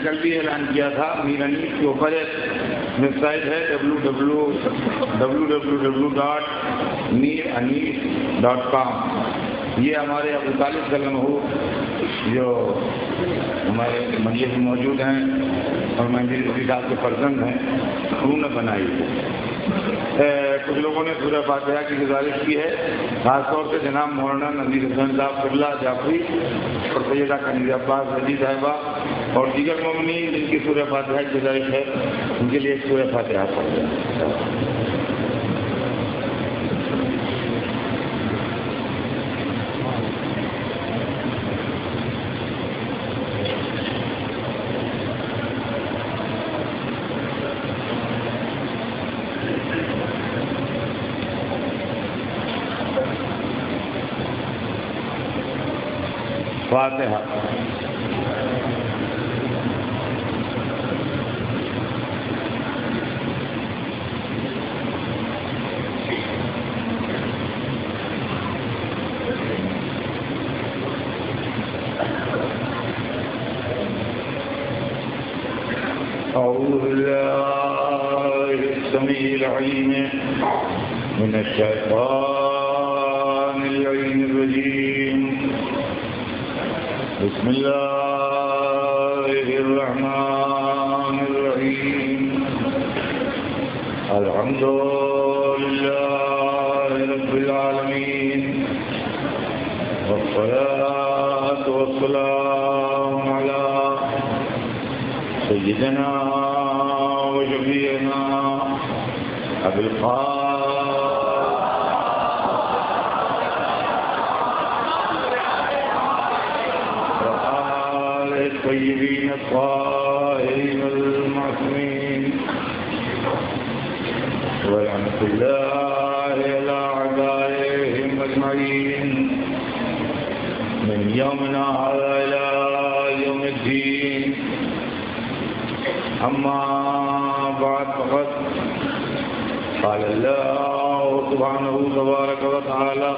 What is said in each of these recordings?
کل بھی اعلان کیا تھا، میر انیس کے اوپر ایک ویب سائٹ ہے www.meeranees.com. یہ ہمارے ابو طالب سلم ہو جو ہمارے مجلس میں موجود ہیں اور مہندی رضوی صاحب کے فرزند ہیں، انہوں نے بنائی ہے. کچھ لوگوں نے سورہ فاتحہ کی گزارش کی ہے، خاص طور سے جناب مولانا نذیر حسین صاحب قبلہ جعفری اور سیدہ کنیز عباس رضی صاحبہ اور دیگر مومنین جن کی سورہ فاتحہ کی گزارش ہے، ان کے لیے سورہ فاتحہ پڑھ جائے. فاتحہ. أعوذ بالله السميع العليم من الشيطان اللعين الرجيم. بسم الله الرحمن الرحيم. الحمد لله رب العالمين والصلاة والسلام على سيدنا وشفيعنا أبي الطيبين الطاهرين المعصومين ورحمة الله على أعدائهم أجمعين من يومنا هذا إلى يوم الدين. أما بعد فقد قال الله سبحانه تبارك وتعالى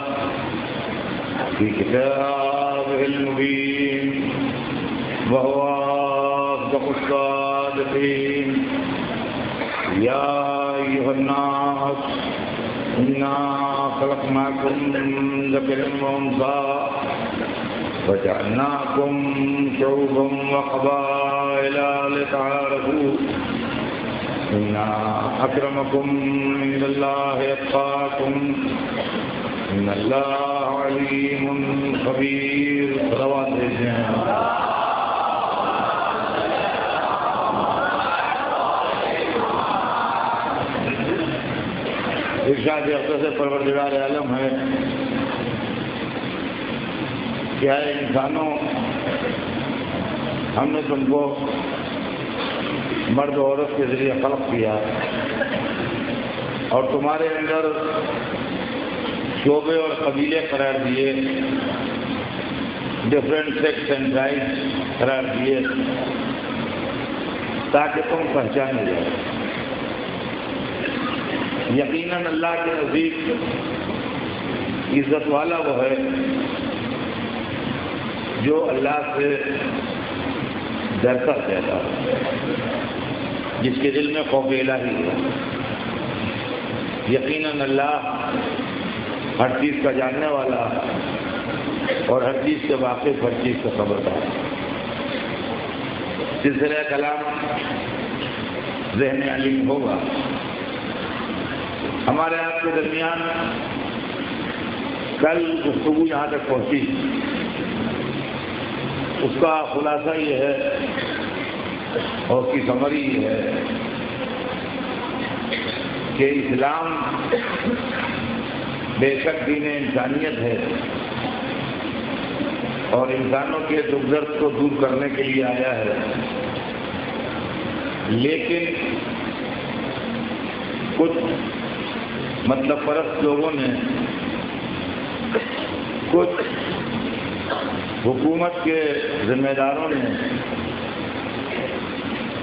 في كتابه المبين وهو أصدق الصادقين. يا أيها الناس إنا خلقناكم من ذكر وأنثى وجعلناكم شعوبا وقبائل لتعارفوا إن أكرمكم عند الله أتقاكم إن الله عليم خبير. صلوات ارشاد اقدس پروردگار عالم ہے کہ اے انسانوں، ہم نے تم کو مرد و عورت کے ذریعے خلق کیا اور تمہارے اندر شعبے اور قبیلے قرار دیے، ڈفرینٹ سیکس اینڈ ٹرائبس قرار دیے تاکہ تم پہچانے جاؤ. یقیناً اللہ کے نزدیک عزت والا وہ ہے جو اللہ سے ڈرتا رہتا ہے، جس کے دل میں خوف الہی ہے. یقیناً اللہ ہر چیز کا جاننے والا اور ہر چیز کے واقف، ہر چیز کا خبردار. سلسلہ کلام ذہن علیم ہوگا. ہمارے آپ کے درمیان کل گفتگو جہاں تک پہنچی اس کا خلاصہ یہ ہے اور اس کی سمری یہ ہے کہ اسلام بے شک دین انسانیت ہے اور انسانوں کے دکھ درد کو دور کرنے کے لیے آیا ہے، لیکن کچھ مطلب پرست لوگوں نے، کچھ حکومت کے ذمہ داروں نے،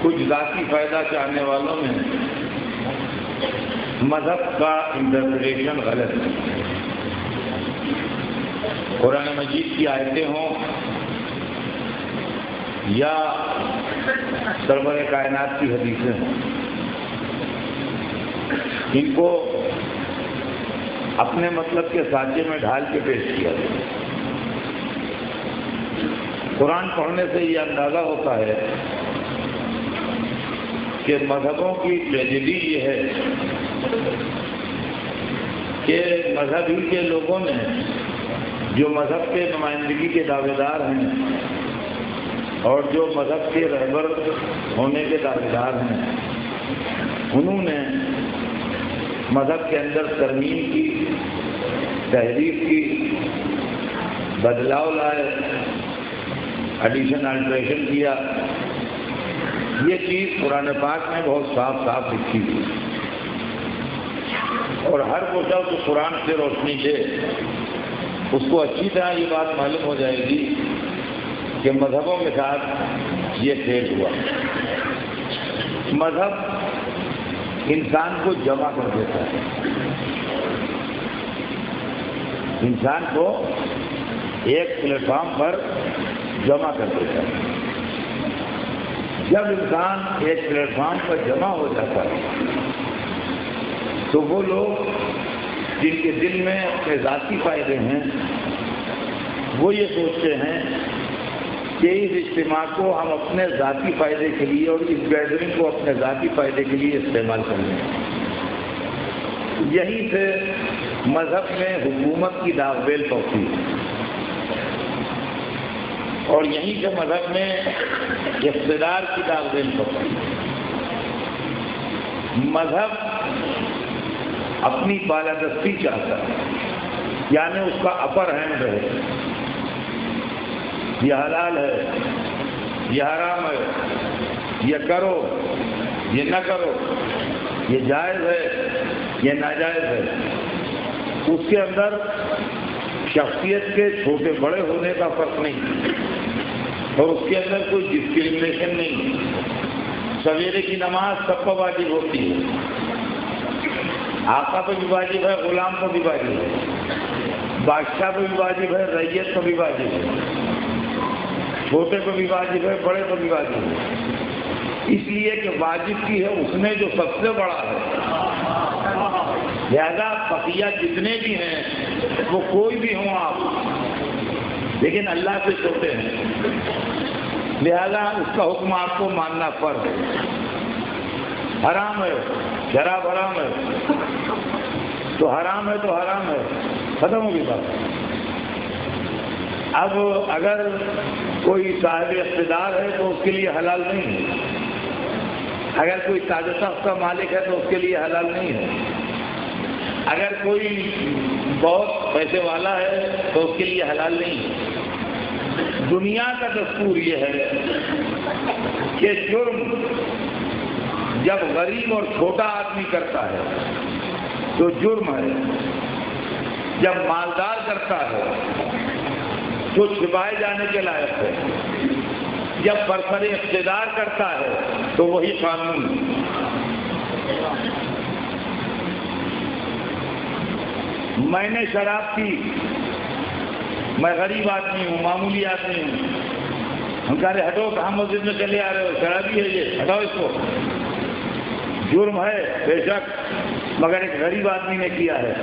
کچھ ذاتی فائدہ چاہنے والوں نے مذہب کا انٹرپریٹیشن غلط ہے۔ قرآن مجید کی آیتیں ہوں یا سرور کائنات کی حدیثیں ہوں، ان کو اپنے مطلب کے سانچے میں ڈھال کے پیش کیا گیا۔ قرآن پڑھنے سے یہ اندازہ ہوتا ہے کہ مذہبوں کی ٹریجڈی یہ ہے کہ مذہبی کے لوگوں نے، جو مذہب کے نمائندگی کے دعوے دار ہیں اور جو مذہب کے رہبر ہونے کے دعوے دار ہیں، انہوں نے مذہب کے اندر ترمیم کی، تحریف کی، بدلاؤ لائے، ایڈیشن الٹریشن کیا۔ یہ چیز قرآن پاک میں بہت صاف صاف لکھی ہوئی، اور ہر کو جب قرآن سے روشنی دے اس کو اچھی طرح یہ بات معلوم ہو جائے گی کہ مذہبوں کے ساتھ یہ کھیل ہوا۔ مذہب انسان کو جمع کر دیتا ہے، انسان کو ایک پلیٹ فارم پر جمع کر دیتا ہے۔ جب انسان ایک پلیٹ فارم پر جمع ہو جاتا ہے تو وہ لوگ جن کے دل میں اپنے ذاتی فائدے ہیں، وہ یہ سوچتے ہیں کہ اس اجتماع کو ہم اپنے ذاتی فائدے کے لیے اور اس گیدرنگ کو اپنے ذاتی فائدے کے لیے استعمال کریں۔ یہیں سے مذہب میں حکومت کی داغ بیل پڑتی ہے، اور یہیں سے مذہب میں اقتدار کی داغ بیل پڑتی ہے۔ مذہب اپنی بالادستی چاہتا ہے، یعنی اس کا اپر ہینڈ ہے، یہ حلال ہے، یہ حرام ہے، یہ کرو، یہ نہ کرو، یہ جائز ہے، یہ ناجائز ہے۔ اس کے اندر شخصیت کے چھوٹے بڑے ہونے کا فرق نہیں، اور اس کے اندر کوئی ڈسکریمنیشن نہیں۔ سویرے کی نماز سب کو واجب ہوتی ہے، آقا پہ بھی واجب ہے، غلام کو بھی واجب ہے، بادشاہ پہ بھی واجب ہے، رعیت کو بھی واجب ہے، چھوٹے کو بھی واجب ہے، بڑے کو بھی واجب ہے، اس لیے کہ واجب کی ہے اس نے جو سب سے بڑا ہے۔ لہذا بقیہ جتنے بھی ہیں وہ کوئی بھی ہوں آپ، لیکن اللہ سے چھوٹے ہیں، لہذا اس کا حکم آپ کو ماننا فرض ہے۔ حرام ہے، شراب حرام ہے تو حرام ہے تو حرام ہے، ختم ہوگی بات۔ اب اگر کوئی صاحب اقتدار ہے تو اس کے لیے حلال نہیں ہے، اگر کوئی تاج و تخت کا مالک ہے تو اس کے لیے حلال نہیں ہے، اگر کوئی بہت پیسے والا ہے تو اس کے لیے حلال نہیں ہے۔ دنیا کا دستور یہ ہے کہ جرم جب غریب اور چھوٹا آدمی کرتا ہے تو جرم ہے، جب مالدار کرتا ہے تو چھپائے جانے کے لائق ہے، جب برسر اقتدار کرتا ہے تو وہی قانون ہے۔ میں نے شراب پی، میں غریب آدمی ہوں، معمولی آدمی ہوں، ہم کہہ رہے ہٹو، کہاں مسجد میں چلے آ رہے ہو، شرابی ہے یہ، ہٹاؤ اس کو۔ جرم ہے بے شک، مگر ایک غریب آدمی نے کیا ہے،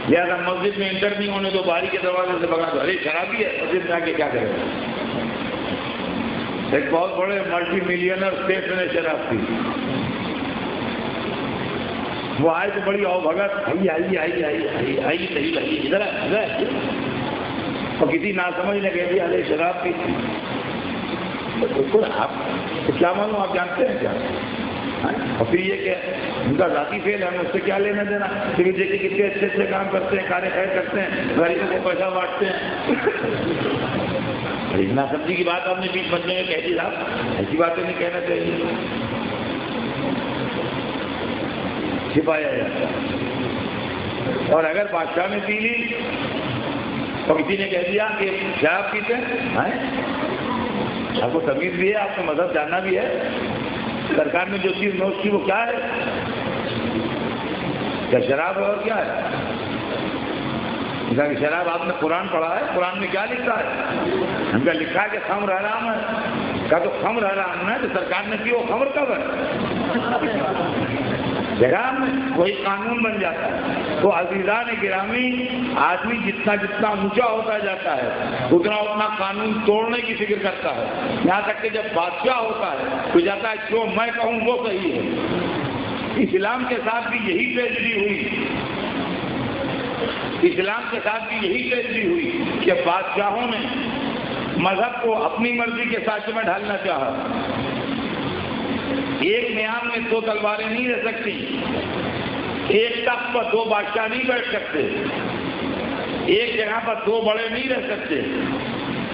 لہٰذا مسجد میں انٹر نہیں ہونے دو، باری کے دروازے سے بگا دو، ارے شرابی ہے، مسجد میں آ کے کیا کرے۔ ایک بہت بڑے ملٹی ملینر اسٹیٹ نے شراب پی، وہ آئے تو بڑی او بھگت، آئیے آئیے آئیے آئیے آئیے صحیح آئیے ادھر ہے، اور کسی ناسمجھ نے کہہ دیا ارے شراب پی۔ بالکل آپ تو کیا معلوم، آپ جانتے ہیں کیا؟ اور پھر یہ کہ ان کا ذاتی فیل ہے، اس سے کیا لینا دینا؟ لیکن دیکھیے کتنے اچھے اچھے کام کرتے ہیں، کارے خیر کرتے ہیں، غریبوں کو پیسہ بانٹتے ہیں۔ اتنا سمجھی کی بات آپ نے بیچ بچنے میں کہہ دی صاحب، ایسی باتیں نہیں کہنا چاہیے، چھپایا جاتا ہے۔ اور اگر بادشاہ نے پی لی تو کسی نے کہہ دیا کہ شراب پیتے ہیں، آپ کو تمیز بھی ہے، آپ کو مذہب جاننا بھی ہے، سرکار نے جو چیز نوٹ کی وہ کیا ہے؟ کیا شراب ہے اور کیا ہے؟ کہ شراب آپ نے قرآن پڑھا ہے، قرآن میں کیا لکھا ہے؟ ہم کا لکھا ہے کہ خمر حرام ہے، کہا تو خمر حرام ہے تو سرکار نے کی وہ خمر کب ہے؟ جگہ میں وہی قانون بن جاتا ہے۔ تو عزیزان گرامی، آدمی جتنا جتنا اونچا ہوتا جاتا ہے اتنا اتنا قانون توڑنے کی فکر کرتا ہے، یہاں تک کہ جب بادشاہ ہوتا ہے تو جاتا ہے جو میں کہوں وہ صحیح ہے۔ اسلام کے ساتھ بھی یہی ٹریجڈی ہوئی، اسلام کے ساتھ بھی یہی ٹریجڈی ہوئی کہ بادشاہوں نے مذہب کو اپنی مرضی کے سانچے میں ڈھالنا چاہا۔ ایک میان میں دو تلواریں نہیں رہ سکتی، ایک تخت پر دو بادشاہ نہیں بیٹھ سکتے، ایک جگہ پر دو بڑے نہیں رہ سکتے،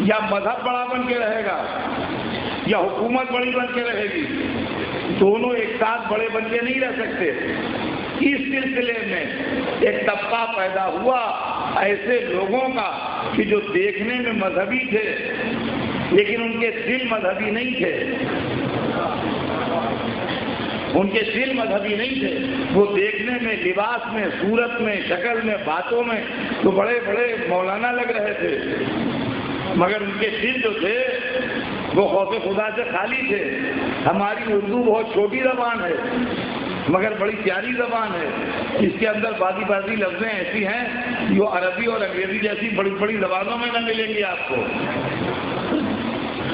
یا مذہب بڑا بن کے رہے گا یا حکومت بڑی بن کے رہے گی، دونوں ایک ساتھ بڑے بن کے نہیں رہ سکتے۔ اس سلسلے میں ایک طبقہ پیدا ہوا ایسے لوگوں کا کہ جو دیکھنے میں مذہبی تھے لیکن ان کے دل مذہبی نہیں تھے، ان کے دل مذہبی نہیں تھے، وہ دیکھنے میں، لباس میں، صورت میں، شکل میں، باتوں میں تو بڑے بڑے مولانا لگ رہے تھے، مگر ان کے دل جو تھے وہ خوف خدا سے خالی تھے۔ ہماری اردو بہت چھوٹی زبان ہے مگر بڑی پیاری زبان ہے، اس کے اندر بازی بازی لفظیں ایسی ہیں جو عربی اور انگریزی جیسی بڑی بڑی زبانوں میں نہ ملیں گی آپ کو۔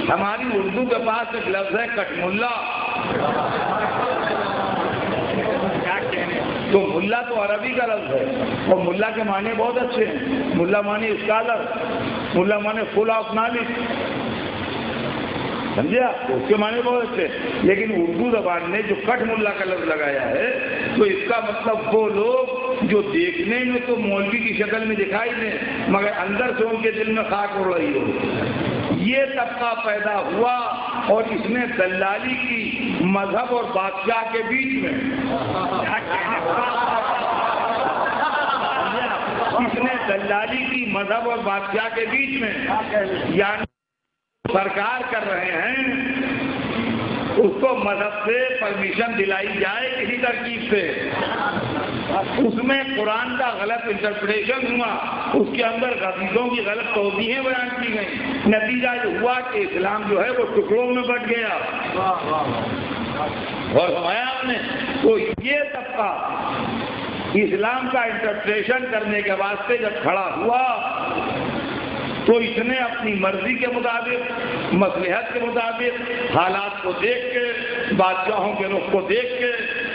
ہماری اردو کے پاس ایک لفظ ہے کٹ ملا، تو ملا تو عربی کا لفظ ہے اور ملا کے معنی بہت اچھے ہیں، ملا معنی اسکالر، ملا معنی فل آف نالج، سمجھے آپ؟ اس کے معنی بہت اچھے، لیکن اردو زبان نے جو کٹ ملا کا لفظ لگایا ہے تو اس کا مطلب وہ لوگ جو دیکھنے میں تو مولوی کی شکل میں دکھائی دیں مگر اندر سے ان کے دل میں خاک اڑ رہی ہو، یہ طبقہ پیدا ہوا اور اس نے دلالی کی مذہب اور بادشاہ کے بیچ میں، اس نے دلالی کی مذہب اور بادشاہ کے بیچ میں، یعنی سرکار کر رہے ہیں اس کو مذہب سے پرمیشن دلائی جائے کسی ترکیب سے، اس میں قرآن کا غلط انٹرپریٹیشن ہوا، اس کے اندر غریبوں کی غلط توضیحیں بیان کی گئیں، نتیجہ یہ ہوا کہ اسلام جو ہے وہ ٹکڑوں میں بٹ گیا۔ اور فرمایا آپ نے تو یہ طبقہ اسلام کا انٹرپریٹیشن کرنے کے واسطے جب کھڑا ہوا تو اس نے اپنی مرضی کے مطابق، مصلحت کے مطابق، حالات کو دیکھ کے، بادشاہوں کے رخ کو دیکھ کے،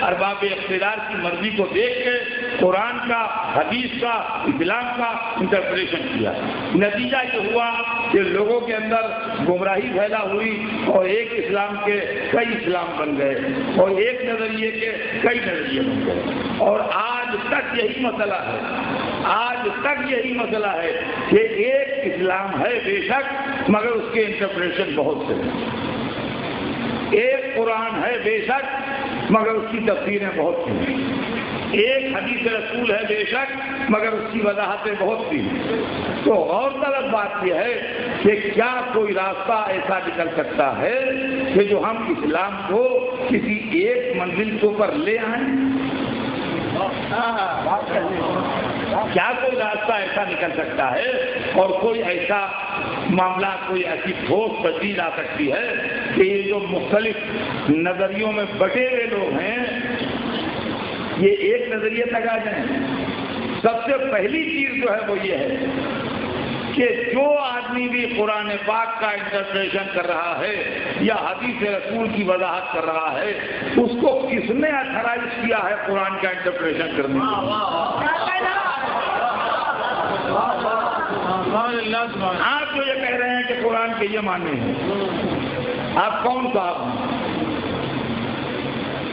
ارباب اقتدار کی مرضی کو دیکھ کے قرآن کا، حدیث کا، اسلام کا انٹرپریشن کیا۔ نتیجہ یہ ہوا کہ لوگوں کے اندر گمراہی پیدا ہوئی اور ایک اسلام کے کئی اسلام بن گئے اور ایک نظریے کے کئی نظریے بن گئے، اور آج تک یہی مسئلہ ہے، آج تک یہی مسئلہ ہے کہ ایک اسلام ہے بے شک مگر اس کے انٹرپریشن بہت سے ہیں، ایک قرآن ہے بے شک مگر اس کی تفسیریں بہت سی ہیں، ایک حدیث رسول ہے بے شک مگر اس کی وضاحتیں بہت سی ہیں۔ تو غور طلب بات یہ ہے کہ کیا کوئی راستہ ایسا نکل سکتا ہے کہ جو ہم اسلام کو کسی ایک منزل کے اوپر لے آئیں؟ کیا کوئی راستہ ایسا نکل سکتا ہے اور کوئی ایسا معاملہ، کوئی ایسی ٹھوس تجویز آ سکتی ہے کہ یہ جو مختلف نظریوں میں بٹے ہوئے لوگ ہیں یہ ایک نظریے تک آ جائیں؟ سب سے پہلی چیز جو ہے وہ یہ ہے کہ جو آدمی بھی قرآن پاک کا انٹرپریشن کر رہا ہے یا حدیث رسول کی وضاحت کر رہا ہے اس کو کس نے اتھرائز کیا ہے قرآن کا انٹرپریشن کرنے کے لیے؟ آپ جو یہ کہہ رہے ہیں کہ قرآن کے یہ معنی ہیں، آپ کون صاحب ہیں؟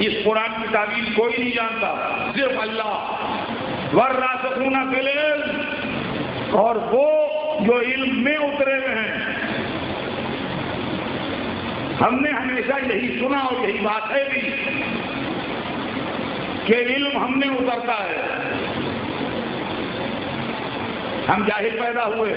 اس قرآن کی تعویل کوئی نہیں جانتا، صرف اللہ۔ والراسخون فی العلم، اور وہ جو علم میں اترے ہوئے ہیں۔ ہم نے ہمیشہ یہی سنا اور یہی بات ہے بھی کہ علم ہم میں اترتا ہے۔ ہم جاہل پیدا ہوئے،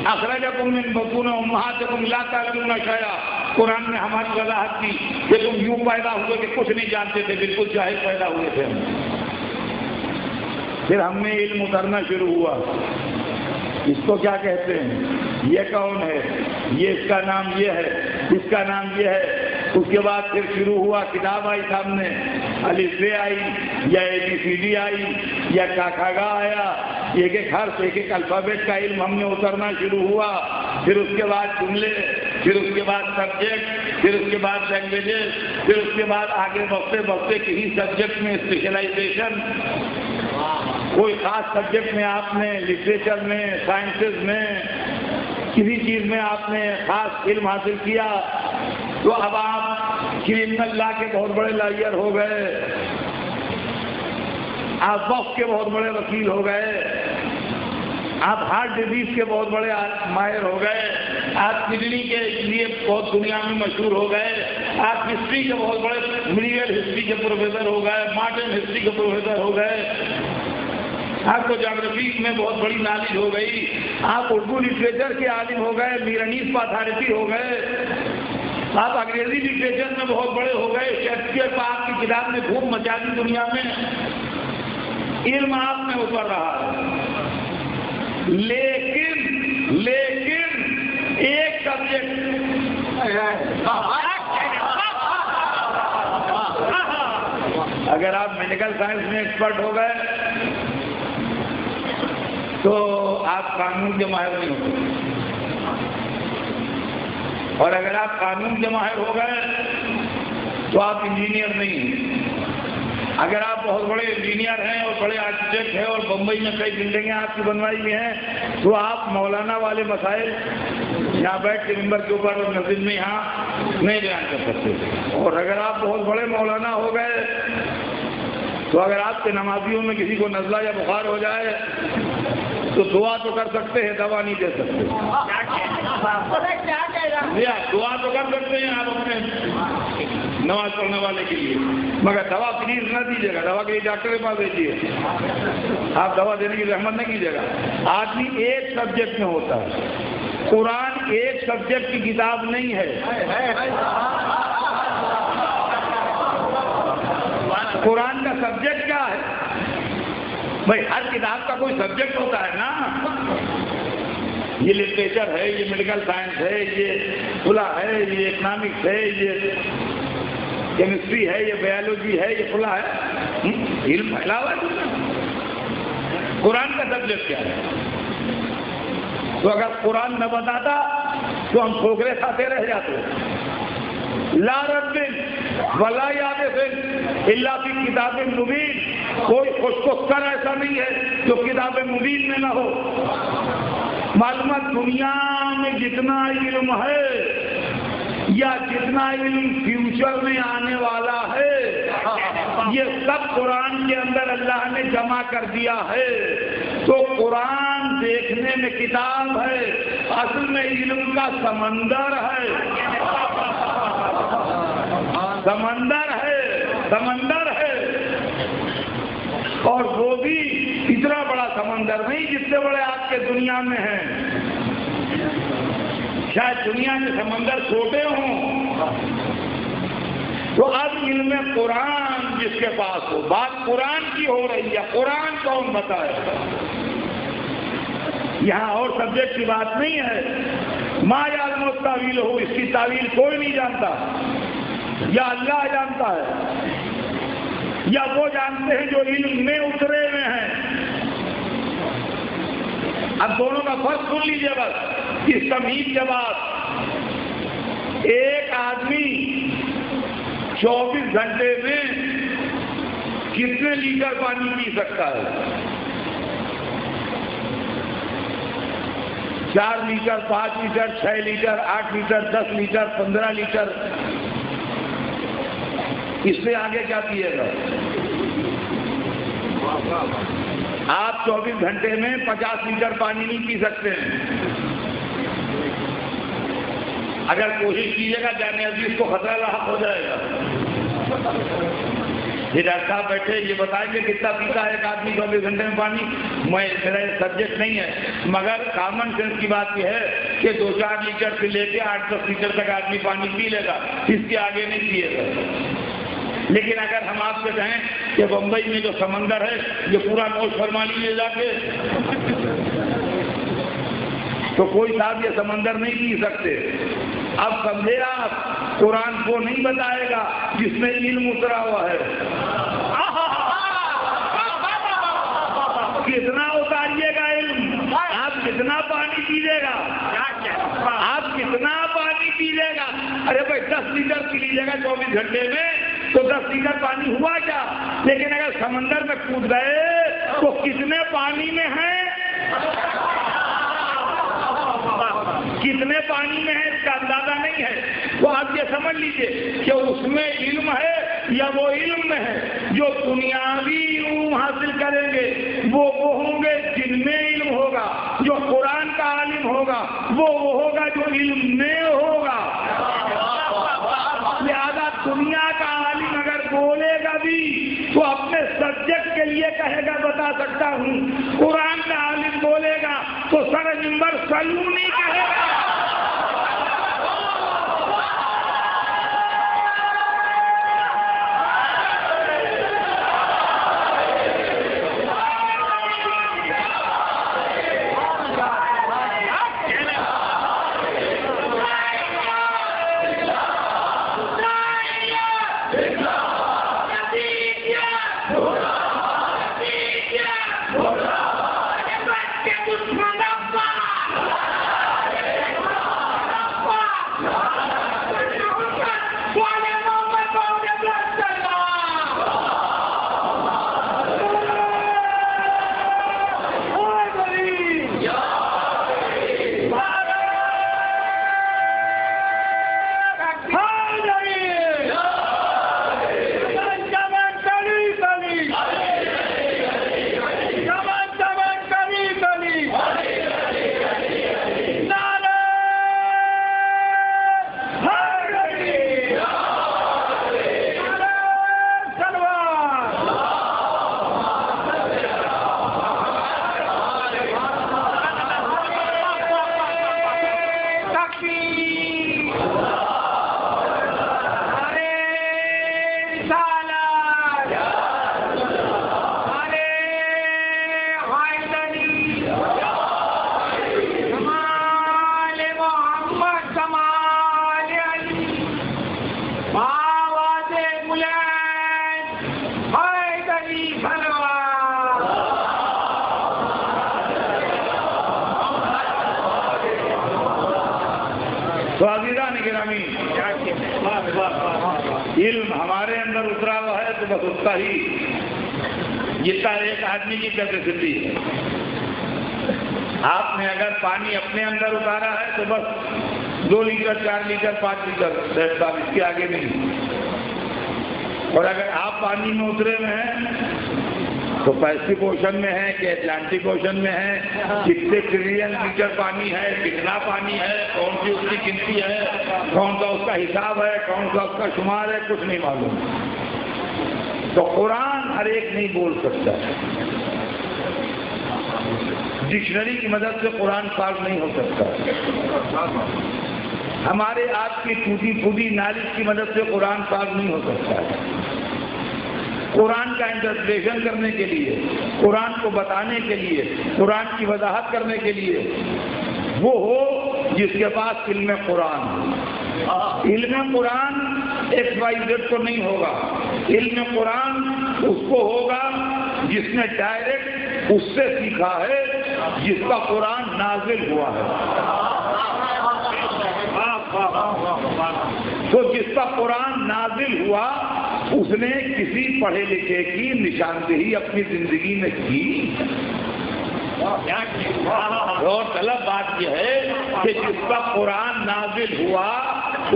اخرجکم من بطون امہاتکم لا تعلمون شیئا، قرآن نے ہماری وضاحت کی کہ تم یوں پیدا ہوئے کہ کچھ نہیں جانتے تھے، بالکل جاہل پیدا ہوئے تھے ہم۔ پھر ہم میں علم اترنا شروع ہوا، اس کو کیا کہتے ہیں، یہ کون ہے، یہ اس کا نام یہ ہے، اس کا نام یہ ہے۔ اس کے بعد پھر شروع ہوا، کتاب آئی سامنے، الف ب آئی یا ABCD آئی یا کاکھاگا آیا، ایک ایک حرف ایک ایک الفابیٹ کا علم ہم نے اترنا شروع ہوا۔ پھر اس کے بعد جملے، پھر اس کے بعد سبجیکٹ، پھر اس کے بعد لینگویجز، پھر اس کے بعد آگے بڑھتے بڑھتے کسی سبجیکٹ میں اسپیشلائزیشن، کوئی خاص سبجیکٹ میں آپ نے لٹریچر میں، سائنسز میں، کسی چیز میں آپ نے خاص علم حاصل کیا، تو اب آپ کرمنل لا کے بہت بڑے لائر ہو گئے، آپ وقت کے بہت بڑے وکیل ہو گئے، آپ ہارٹ ڈیزیز کے بہت بڑے ماہر ہو گئے، آپ کڈنی کے لیے بہت دنیا میں مشہور ہو گئے، آپ ہسٹری کے بہت بڑے میڈیول ہسٹری کے پروفیسر ہو گئے، ماڈرن ہسٹری کے پروفیسر ہو گئے، آپ کو جغرافی میں بہت بڑی نالج ہو گئی، آپ اردو لٹریچر کے عالم ہو گئے، میرانیز پاتھارسی ہو گئے، آپ انگریزی لٹریچر میں بہت بڑے ہو گئے، شیکسپیئر کو آپ کی کتاب نے خوب مچا دی دنیا میں، علم آپ میں اتر رہا ہے۔ لیکن ایک سبجیکٹ، اگر آپ میڈیکل سائنس میں ایکسپرٹ ہو گئے تو آپ قانون کے ماہر نہیں ہوتے، اور اگر آپ قانون کے ماہر ہو گئے تو آپ انجینئر نہیں ہیں۔ اگر آپ بہت بڑے انجینئر ہیں اور بڑے آرکیٹیکٹ ہیں اور بمبئی میں کئی بلڈنگیں آپ کی بنوائی ہوئی ہیں تو آپ مولانا والے مسائل یہاں بیٹھ کے ممبر کے اوپر اور مسجد میں یہاں نہیں بیان کر سکتے۔ اور اگر آپ بہت بڑے مولانا ہو گئے تو اگر آپ کے نمازیوں میں کسی کو نزلہ یا بخار ہو جائے تو دعا تو کر سکتے ہیں، دوا نہیں دے سکتے۔ دعا تو کر سکتے ہیں آپ اپنے نماز پڑھنے والے کے لیے، مگر دوا پلیز نہ دیجیے گا، دوا کے لیے ڈاکٹر کے پاس بھیجیے، آپ دوا دینے کی رحمت نہ کیجیے گا۔ آدمی ایک سبجیکٹ میں ہوتا ہے، قرآن ایک سبجیکٹ کی کتاب نہیں ہے، قرآن کا سبجیکٹ کیا ہے؟ بھائی ہر کتاب کا کوئی سبجیکٹ ہوتا ہے نا، یہ لٹریچر ہے، یہ میڈیکل سائنس ہے، یہ فلاں ہے، یہ اکنامکس ہے، یہ کیمسٹری ہے، یہ بایولوجی ہے، یہ فلاں ہے، علم پھیلا ہوا ہے۔ قرآن کا سبجیکٹ کیا ہے؟ تو اگر قرآن نہ بتاتا تو ہم ٹھوکرے کھاتے رہ جاتے۔ لا رب ولا یابس الا فی کتاب مبین، کوئی خوشگوار ایسا نہیں ہے جو کتاب مبین میں نہ ہو۔ معلومات دنیا میں جتنا علم ہے یا جتنا علم فیوچر میں آنے والا ہے یہ سب قرآن کے اندر اللہ نے جمع کر دیا ہے۔ تو قرآن دیکھنے میں کتاب ہے، اصل میں علم کا سمندر ہے، سمندر ہے، اور وہ بھی اتنا بڑا سمندر نہیں جس سے بڑے آپ کے دنیا میں ہیں، شاید دنیا کے سمندر چھوٹے ہوں۔ تو اب علم قرآن جس کے پاس ہو، بات قرآن کی ہو رہی ہے، قرآن کون بتائے؟ یہاں اور سبجیکٹ کی بات نہیں ہے۔ ما یعلم التاویل ہو، اس کی تعویل کوئی نہیں جانتا، یا اللہ جانتا ہے یا وہ جانتے ہیں جو علم میں اترے ہوئے ہیں۔ اب دونوں کا فرق سن لیجیے بس اس تمہید کے بعد۔ ایک آدمی 24 گھنٹے میں کتنے لیٹر پانی پی سکتا ہے؟ 4 litre, 5 litre, 6 litre, 8 litre, 10 litre, 15 litre. اس سے آگے کیا پیے گا؟ آپ 24 گھنٹے میں 50 لیٹر پانی نہیں پی سکتے ہیں۔ اگر کوشش کیجیے گا جامع عزیز کو خطرہ لاحق ہو جائے گا۔ یہ ڈاکٹر صاحب بیٹھے یہ بتائیں گے کتنا پیتا ہے ایک آدمی 24 گھنٹے میں پانی؟ میرا سبجیکٹ نہیں ہے، مگر کامن سینس کی بات یہ ہے کہ 2-4 لیٹر سے لے کے 8-10 لیٹر تک آدمی پانی پی لے گا، اس کے آگے نہیں پیے گا۔ لیکن اگر ہم آپ سے کہیں کہ بمبئی میں جو سمندر ہے یہ پورا نوش فرما لیجیے جا کے، تو کوئی صاحب یہ سمندر نہیں پی سکتے۔ اب سمجھے آپ، قرآن کو نہیں بتائے گا جس میں علم اترا ہوا ہے۔ کتنا اتاریے گا علم؟ آپ کتنا پانی پیجیے گا؟ آپ کتنا پانی پیجیے گا؟ ارے بھائی 10 لیٹر پی لیجیے گا 24 گھنٹے میں تو 10 لیٹر پانی ہوا کیا؟ لیکن اگر سمندر میں کود گئے تو کتنے پانی میں ہیں؟ کتنے پانی میں ہے اس کا اندازہ نہیں ہے۔ تو آپ یہ سمجھ لیجئے کہ اس میں علم ہے یا وہ علم میں ہے۔ جو دنیاوی علوم حاصل کریں گے وہ ہوں گے جن میں علم ہوگا، جو قرآن کا عالم ہوگا وہ ہوگا جو علم میں ہوگا۔ لہذا دنیا کا عالم اگر بولے گا بھی تو اپنے سبجیکٹ کے لیے کہے گا بتا سکتا ہوں، قرآن کا عالم بولے گا تو سر نمبر سلونی کہے گا۔ تو عزیزان گرامی، علم ہمارے اندر اترا ہوا ہے تو بس اس کا ہی جتنا ایک آدمی کی کیپیسٹی ہے۔ آپ نے اگر پانی اپنے اندر اتارا ہے تو بس 2 لیٹر 4 لیٹر 5 لیٹر اس کے آگے نہیں۔ اور اگر آپ پانی میں اترے ہوئے ہیں تو پیسفک اوشن میں ہے کہ اٹلانٹک اوشن میں ہے، کتنے ٹریلین لیٹر پانی ہے، کتنا پانی ہے، کون سی اس کی گنتی ہے، کون سا اس کا حساب ہے، کون سا اس کا شمار ہے، کچھ نہیں معلوم۔ تو قرآن ہر ایک نہیں بول سکتا، ڈکشنری کی مدد سے قرآن پاک نہیں ہو سکتا، ہمارے آپ کی ٹوٹی پھوٹی نالج کی مدد سے قرآن پاک نہیں ہو سکتا ہے۔ قرآن کا انٹرپریشن کرنے کے لیے، قرآن کو بتانے کے لیے، قرآن کی وضاحت کرنے کے لیے وہ ہو جس کے پاس علم قرآن ہو۔ علم قرآن XYZ کو نہیں ہوگا، علم قرآن اس کو ہوگا جس نے ڈائریکٹ اس سے سیکھا ہے جس کا قرآن نازل ہوا ہے۔ تو جس کا قرآن نازل ہوا اس نے کسی پڑھے لکھے کی نشاندہی اپنی زندگی میں کی۔ اور طلب بات یہ ہے کہ جس کا قرآن نازل ہوا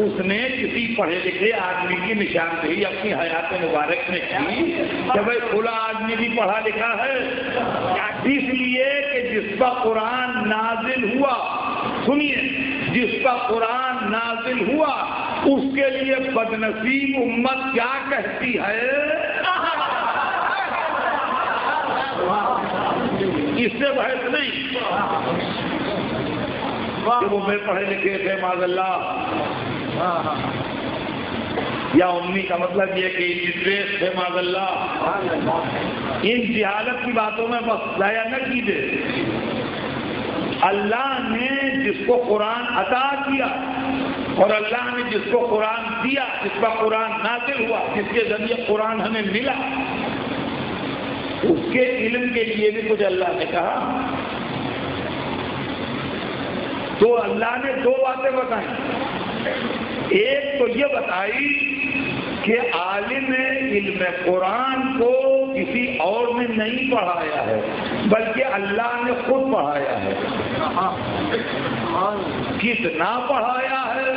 اس نے کسی پڑھے لکھے آدمی کی نشاندہی اپنی حیات مبارک میں کی کہ بھائی کھلا آدمی بھی پڑھا لکھا ہے، اس لیے کہ جس پر قرآن نازل ہوا، سنیے، جس پر قرآن نازل ہوا اس کے لیے بدنصیب امت کیا کہتی ہے، اس سے بحث نہیں کہ وہ بے پڑھے لکھے تھے معاذ اللہ، یا امی کا مطلب یہ کہ لٹریٹ تھے معاذ اللہ، ان جہالت کی باتوں میں بس ضائع نہ کیجیے۔ اللہ نے جس کو قرآن عطا کیا اور اللہ نے جس کو قرآن دیا، جس کا قرآن نازل ہوا، جس کے ذریعے قرآن ہمیں ملا، اس کے علم کے لیے بھی کچھ اللہ نے کہا۔ تو اللہ نے دو باتیں بتائیں، ایک تو یہ بتائی کہ عالم علم قرآن کو کسی اور نے نہیں پڑھایا ہے بلکہ اللہ نے خود پڑھایا ہے۔ کتنا پڑھایا ہے،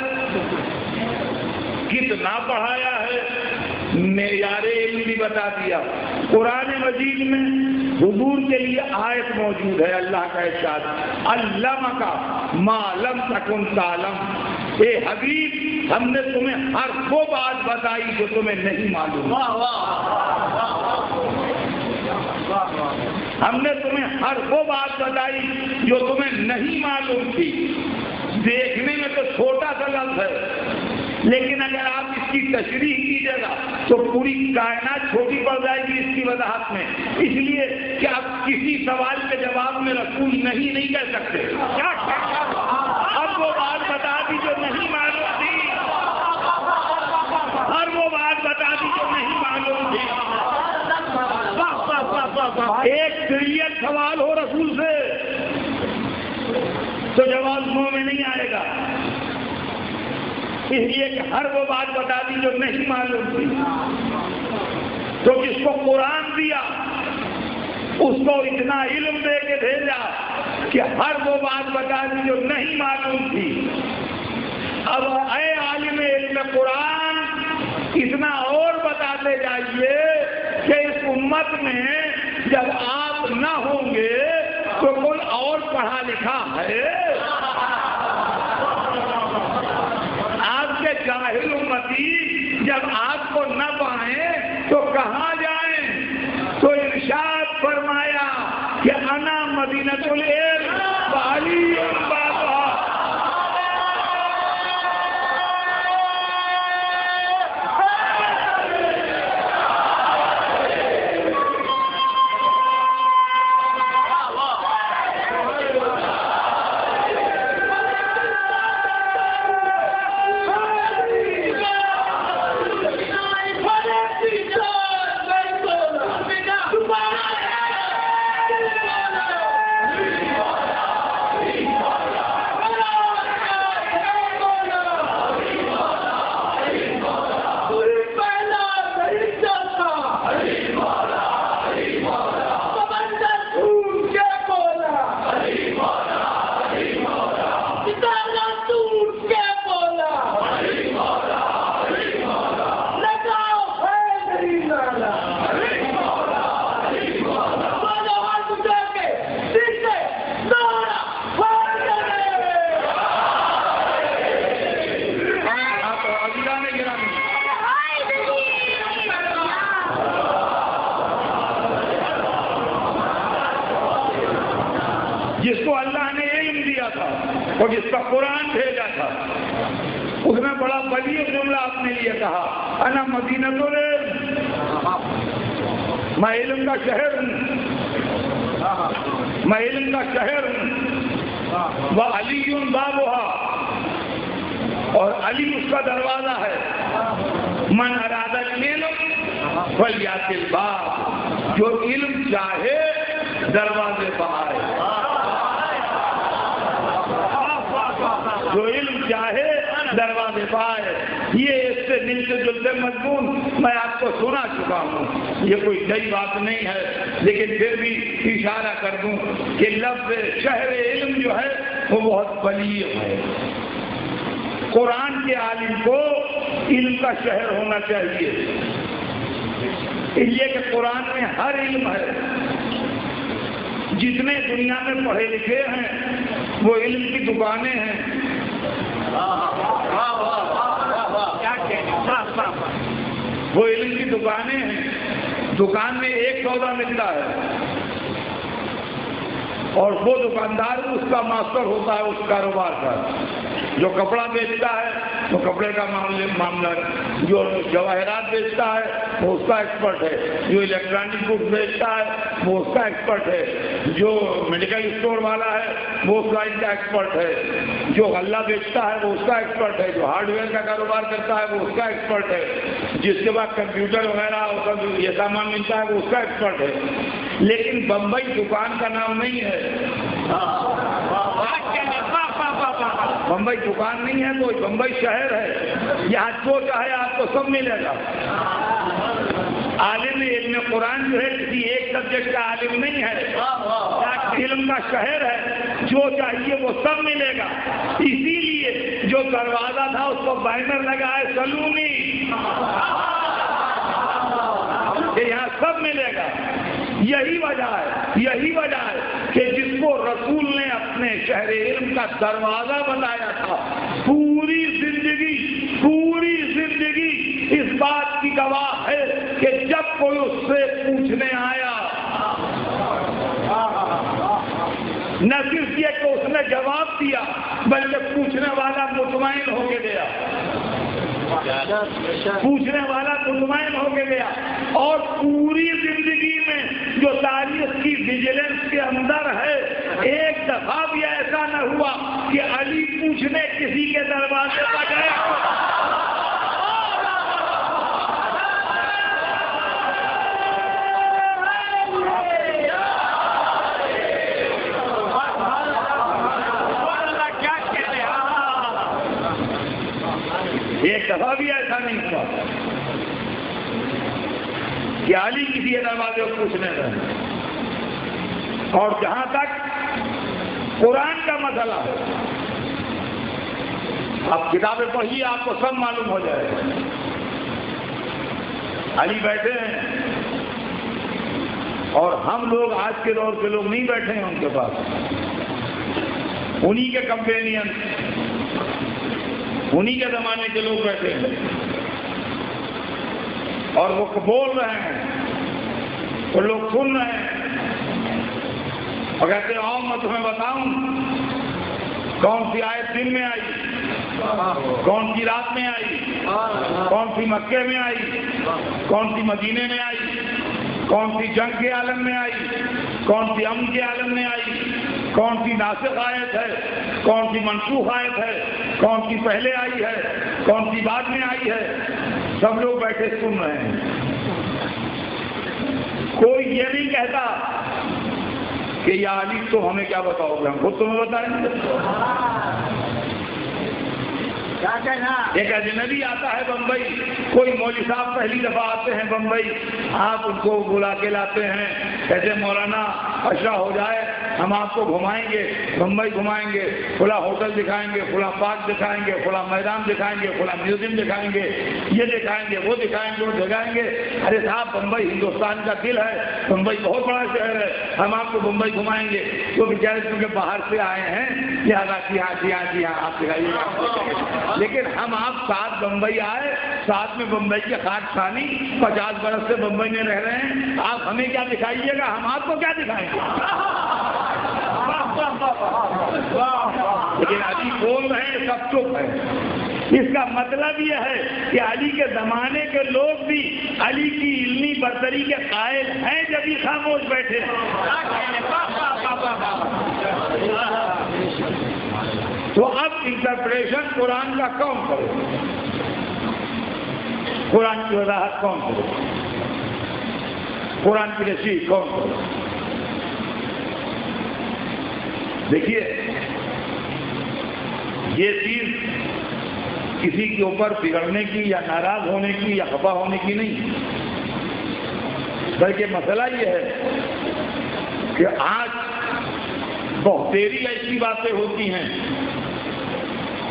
کتنا پڑھایا ہے، معیار علم بھی بتا دیا۔ قرآن مجید میں حضور کے لیے آیت موجود ہے، اللہ کا ارشاد، علمک ما لم تکن تعلم، اے حبیب ہم نے تمہیں ہر وہ بات بتائی جو تمہیں نہیں معلوم، ہم نے تمہیں ہر وہ بات بتائی جو تمہیں نہیں معلوم تھی۔ دیکھنے میں تو چھوٹا سا لفظ ہے، لیکن اگر آپ اس کی تشریح کیجیے گا تو پوری کائنات چھوٹی پڑ جائے گی اس کی وضاحت میں، اس لیے کہ آپ کسی سوال کے جواب میں رسول نہیں کہہ سکتے۔ اب وہ بات بتا دی جو نہیں معلوم تھی، ہر وہ بات بتا دی جو نہیں معلوم تھی۔ ایک ٹریلین سوال ہو رسول سے تو جواب منہ میں نہیں آئے گا، اس لیے کہ ہر وہ بات بتا دی جو نہیں معلوم تھی۔ تو جس کو قرآن دیا اس کو اتنا علم دے کے بھیجا کہ ہر وہ بات بتا دی جو نہیں معلوم تھی۔ اب اے عالم علم قرآن اتنا اور بتاتے جائیے کہ اس امت میں جب آپ نہ ہوں گے تو کوئی اور پڑھا لکھا ہے؟ آپ کے جاہل امتی جب آپ کو نہ پائیں تو کہاں جائیں؟ تو ارشاد فرمایا کہ انا مدینۃ العلم وعلی بابا۔ جس کو اللہ نے علم دیا تھا اور جس کا قرآن بھیجا تھا، اس نے بڑا بلیغ جملہ اپنے لیے کہا، انا مدینۃ العلم، میں علم کا شہر ہوں، میں علم کا شہر ہوں، وعلی بابھا، اور علی اس کا دروازہ ہے، من اراد العلم فلیأت الباب، جو علم چاہے دروازے پر آئے، جو علم چاہے دروازے پر آئے۔ یہ اس سے ملتے جلتے مضمون میں آپ کو سنا چکا ہوں، یہ کوئی نئی بات نہیں ہے، لیکن پھر بھی اشارہ کر دوں کہ لفظ شہر علم جو ہے وہ بہت بلیغ ہے، قرآن کے عالم کو علم کا شہر ہونا چاہیے، اس لیے کہ قرآن میں ہر علم ہے۔ جتنے دنیا میں پڑھے لکھے ہیں وہ علم کی دکانیں ہیں۔ وہ علم کی دکانیں ہیں، دکان میں ایک سودا ملتا ہے اور وہ دکاندار اس کا ماسٹر ہوتا ہے اس کاروبار کا۔ جو کپڑا بیچتا ہے وہ کپڑے کا معاملہ، جو جواہرات بیچتا ہے وہ اس کا ایکسپرٹ ہے، جو الیکٹرانک گڈ بیچتا ہے وہ اس کا ایکسپرٹ ہے، جو میڈیکل اسٹور والا ہے وہ اس لائن کا ایکسپرٹ ہے، جو غلہ بیچتا ہے وہ اس کا ایکسپرٹ ہے، جو ہارڈ ویئر کا کاروبار کرتا ہے وہ اس کا ایکسپرٹ ہے، جس کے بعد کمپیوٹر وغیرہ یہ سامان ملتا ہے وہ اس کا ایکسپرٹ ہے۔ لیکن بمبئی دکان کا نام نہیں ہے، بمبئی دکان نہیں ہے، تو بمبئی شہر ہے، یہاں جو چاہے آپ کو سب ملے گا۔ عالم علم قرآن جو ہے کسی ایک سبجیکٹ کا عالم نہیں ہے، علم کا شہر ہے، جو چاہیے وہ سب ملے گا۔ اسی لیے جو دروازہ تھا اس کو بینر لگا ہے سلونی، کہ یہاں سب ملے گا۔ یہی وجہ ہے کہ جس کو رسول نے اپنے شہر علم کا دروازہ بنایا تھا، پوری زندگی اس بات کی گواہ ہے کہ جب کوئی اس سے پوچھنے آیا، نہ صرف یہ کہ اس نے جواب دیا بلکہ پوچھنے والا مطمئن ہو کے گیا، اور پوری زندگی میں جو تاریخ کی ویجیلنس کے اندر ہے، ایک دفعہ بھی ایسا نہ ہوا کہ علی پوچھنے کسی کے دروازے پر گیا۔ ایک دفعہ بھی ایسا نہیں ہوا کہ علی کسی دروازے کو پوچھنے رہے۔ اور جہاں تک قرآن کا مسئلہ ہے، اب کتابیں پڑھیے آپ کو سب معلوم ہو جائے گا۔ علی بیٹھے ہیں اور ہم لوگ آج کے دور کے لوگ نہیں بیٹھے ہیں ان کے پاس، انہی کے کمپینین، انہی کے زمانے کے لوگ بیٹھے ہیں اور وہ بول رہے ہیں اور لوگ سن رہے ہیں اور کہتے ہیں آؤ میں تمہیں بتاؤں کون سی آیت دن میں آئی، کون سی رات میں آئی، کون سی مکے میں آئی، کون سی مدینے میں آئی، کون سی جنگ کے عالم میں آئی، کون سی امن کے عالم میں آئی، کون سی ناسخ آیت ہے، کون سی منسوخ آیت ہے، کون سی پہلے آئی ہے، کون سی بعد میں آئی ہے۔ سب لوگ بیٹھے سن رہے ہیں۔ کوئی یہ نہیں کہتا کہ یا علی تو ہمیں کیا بتاؤ گے، ہم خود تمہیں بتائیں گے۔ ایک اجنبی آتا ہے بمبئی، کوئی مولوی صاحب پہلی دفعہ آتے ہیں بمبئی، آپ ان کو بلا کے لاتے ہیں، کہتے ہیں مولانا عشاء ہو جائے ہم آپ کو گھمائیں گے، بمبئی گھمائیں گے، کھلا ہوٹل دکھائیں گے، کھلا پارک دکھائیں گے، کھلا میدان دکھائیں گے، کھلا میوزیم دکھائیں گے، یہ دکھائیں گے، وہ دکھائیں گے، وہ دکھائیں گے۔ ارے صاحب بمبئی ہندوستان کا دل ہے، بمبئی بہت بڑا شہر ہے، ہم آپ کو بمبئی گھمائیں گے۔ تو بیچارے کیونکہ باہر سے آئے ہیں لہٰذا جی ہاں آپ دکھائیے، لیکن ہم آپ ساتھ بمبئی آئے، ساتھ میں بمبئی کے خاک خانی، 50 برس سے بمبئی میں رہ رہے ہیں، آپ ہمیں کیا دکھائیے گا، ہم آپ کو کیا دکھائیں گے۔ لیکن علی بول رہے ہیں، سب چپ ہے۔ اس کا مطلب یہ ہے کہ علی کے زمانے کے لوگ بھی علی کی علمی برتری کے قائل ہیں، جب ہی خاموش بیٹھے۔ تو اب انٹرپریشن قرآن کا کون کرے، قرآن کی وضاحت کون کرے، قرآن کی تشریح کون کرے۔ دیکھیے یہ چیز کسی کے اوپر بگڑنے کی یا ناراض ہونے کی یا خفا ہونے کی نہیں، بلکہ مسئلہ یہ ہے کہ آج بہت دیر ایسی باتیں ہوتی ہیں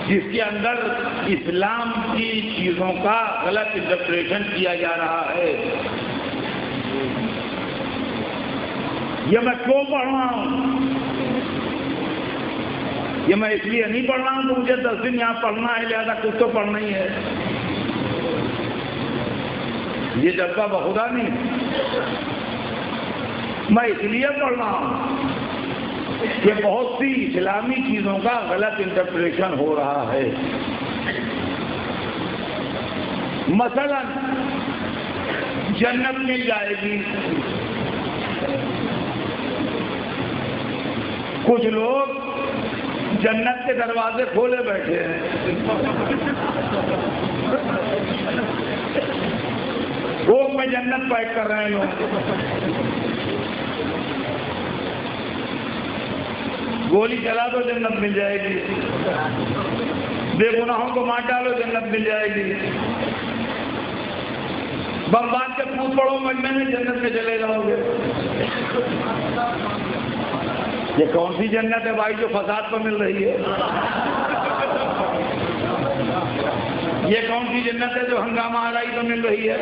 جس کے اندر اسلام کی چیزوں کا غلط انٹرپریشن کیا جا رہا ہے. یہ میں کیوں پڑھ رہا ہوں؟ یہ میں اس لیے نہیں پڑھ رہا ہوں کہ مجھے 10 دن یہاں پڑھنا ہے، لہذا کچھ تو پڑھنا ہی ہے. یہ جذبہ بخدا نہیں. میں اس لیے پڑھ رہا ہوں کہ بہت سی اسلامی چیزوں کا غلط انٹرپریشن ہو رہا ہے. مثلا جنت مل جائے گی. کچھ لوگ جنت کے دروازے کھولے بیٹھے ہیں. روز میں جنت پیک کر رہے ہیں لوگ. گولی چلا دو جنت مل جائے گی. بے گناہوں کو مار ڈالو جنت مل جائے گی. بم باندھ کے کود پڑو مجمع میں جنت میں چلے جاؤ گے. یہ کون سی جنت ہے بھائی جو فساد پر مل رہی ہے؟ یہ کون سی جنت ہے جو ہنگامہ آرائی پر مل رہی ہے؟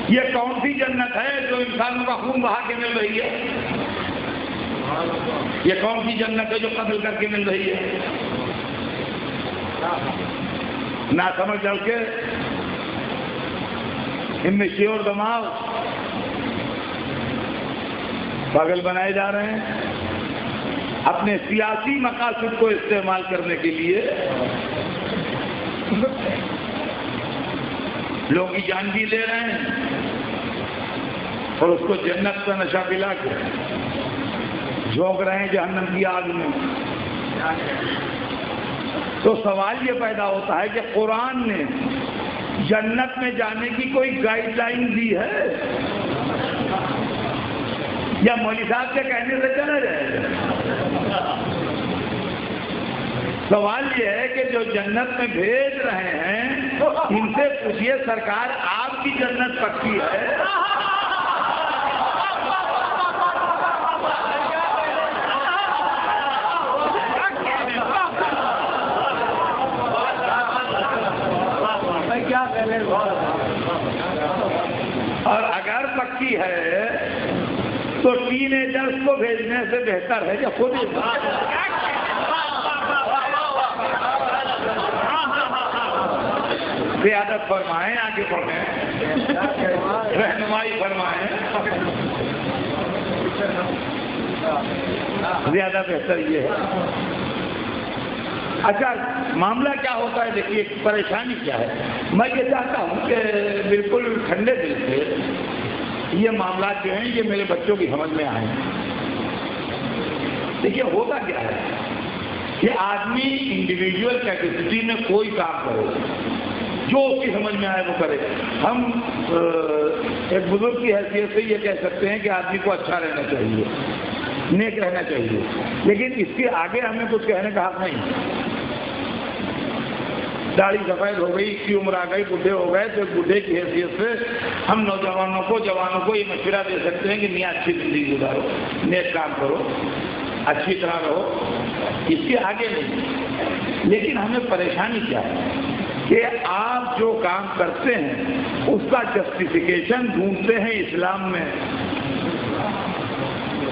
یہ کون سی جنت ہے جو انسانوں کا خون بہا کے مل رہی ہے؟ یہ کون سی جنت ہے جو قتل کر کے مل رہی ہے؟ نہ سمجھ چل کے ان میں شیور دماغ پاگل بنائے جا رہے ہیں اپنے سیاسی مقاصد کو استعمال کرنے کے لیے. لوگ کی جان بھی لے رہے ہیں اور اس کو جنت کا نشہ پلا کے جھونک رہے ہیں جہنم کی آگ میں. تو سوال یہ پیدا ہوتا ہے کہ قرآن نے جنت میں جانے کی کوئی گائیڈ لائن دی ہے یا مولوی صاحب کے کہنے سے چلا جائے گا؟ سوال یہ ہے کہ جو جنت میں بھیج رہے ہیں ان سے پوچھئے سرکار آپ کی جنت پکی ہے؟ اور اگر پکی ہے تو ٹین ایجرز کو بھیجنے سے بہتر ہے کہ خود ہی قیادت فرمائیں، آگے بڑھیں، رہنمائی فرمائیں. زیادہ بہتر یہ ہے. اچھا معاملہ کیا ہوتا ہے؟ دیکھیے پریشانی کیا ہے. میں یہ چاہتا ہوں کہ بالکل ٹھنڈے دل سے یہ معاملات جو ہیں یہ میرے بچوں کی سمجھ میں آئیں. دیکھیے ہوتا کیا ہے کہ آدمی انڈیویجول کیپیسٹی میں کوئی کام کرے جو اس کی سمجھ میں آئے وہ کرے. ہم ایک بزرگ کی حیثیت سے یہ کہہ سکتے ہیں کہ آدمی کو اچھا رہنا چاہیے، نیک رہنا چاہیے، لیکن اس کے آگے ہمیں کچھ کہنے کا حق نہیں. داڑھی سفید ہو گئی، اس کی عمر آ گئی، بڈھے ہو گئے، تو بڈھے کی حیثیت سے ہم نوجوانوں کو، جوانوں کو یہ مشورہ دے سکتے ہیں کہ میاں اچھی زندگی گزارو، نیک کام کرو، اچھی طرح رہو، اس کے آگے نہیں. لیکن ہمیں پریشانی کیا ہے کہ آپ جو کام کرتے ہیں اس کا جسٹیفیکیشن ڈھونڈتے ہیں اسلام میں.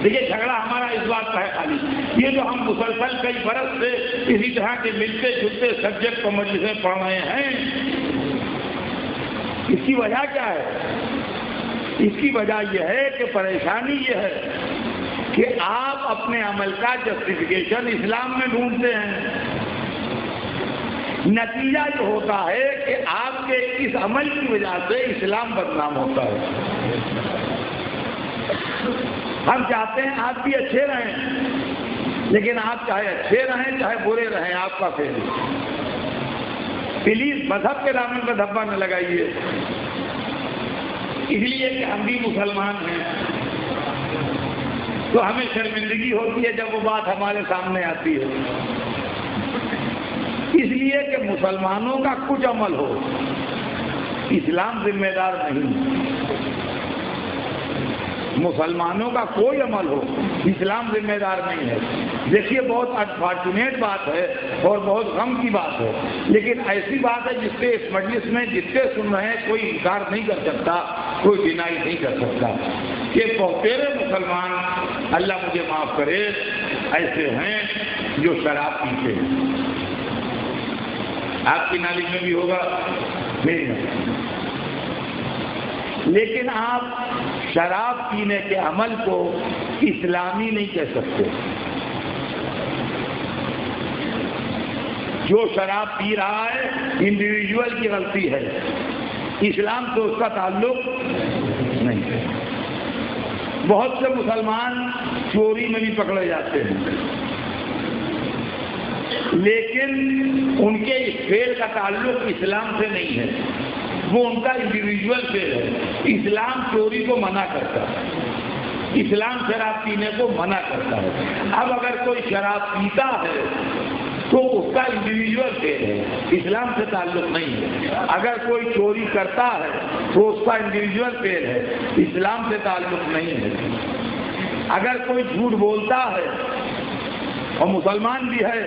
دیکھیے جھگڑا ہمارا اس بات کا ہے خالی یہ جو ہم مسلسل کئی برس سے اسی طرح کے ملتے جلتے سبجیکٹ کو مجلسیں پڑھ رہے ہیں، اس کی وجہ کیا ہے؟ اس کی وجہ یہ ہے کہ پریشانی یہ ہے کہ آپ اپنے عمل کا جسٹیفیکیشن اسلام میں ڈھونڈتے ہیں. نتیجہ یہ ہوتا ہے کہ آپ کے اس عمل کی وجہ سے اسلام بدنام ہوتا ہے. ہم چاہتے ہیں آپ بھی اچھے رہیں، لیکن آپ چاہے اچھے رہیں چاہے برے رہیں آپ کا فیل. پلیز مذہب کے دامن پر دھبا نہ لگائیے، اس لیے کہ ہم بھی مسلمان ہیں تو ہمیں شرمندگی ہوتی ہے جب وہ بات ہمارے سامنے آتی ہے. اس لیے کہ مسلمانوں کا کچھ عمل ہو، اسلام ذمہ دار نہیں. مسلمانوں کا کوئی عمل ہو اسلام ذمہ دار نہیں ہے۔ دیکھیے بہت انفارچونیٹ بات ہے اور بہت غم کی بات ہے، لیکن ایسی بات ہے جس سے اس مجلس میں جتنے سن رہے ہیں کوئی انکار نہیں کر سکتا، کوئی ڈینائی نہیں کر سکتا کہ بہتیرے مسلمان، اللہ مجھے معاف کرے، ایسے ہیں جو شراب پیتے ہیں۔ آپ کی نالج میں بھی ہوگا، میری نالج، لیکن آپ شراب پینے کے عمل کو اسلامی نہیں کہہ سکتے۔ جو شراب پی رہا ہے انڈیویجول کی غلطی ہے، اسلام سے اس کا تعلق نہیں ہے۔ بہت سے مسلمان چوری میں بھی پکڑے جاتے ہیں، لیکن ان کے اس فعل کا تعلق اسلام سے نہیں ہے، وہ ان کا انڈیویجول فعل ہے۔ اسلام چوری کو منع کرتا ہے، اسلام شراب پینے کو منع کرتا ہے۔ اب اگر کوئی شراب پیتا ہے تو اس کا انڈیویجول فعل ہے، اسلام سے تعلق نہیں ہے۔ اگر کوئی چوری کرتا ہے تو اس کا انڈیویجول فعل ہے، اسلام سے تعلق نہیں ہے۔ اگر کوئی جھوٹ بولتا ہے اور مسلمان بھی ہے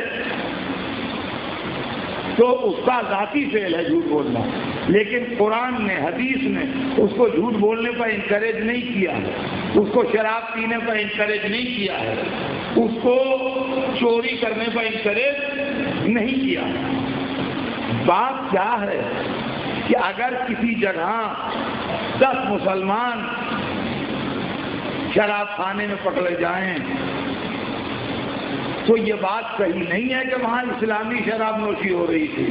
تو اس کا ذاتی فعل ہے جھوٹ بولنا، لیکن قرآن نے، حدیث نے اس کو جھوٹ بولنے پر انکریج نہیں کیا ہے، اس کو شراب پینے پر انکریج نہیں کیا ہے، اس کو چوری کرنے پر انکریج نہیں کیا۔ بات کیا ہے کہ اگر کسی جگہ 10 مسلمان شراب خانے میں پکڑے جائیں تو یہ بات صحیح نہیں ہے کہ وہاں اسلامی شراب نوشی ہو رہی تھی،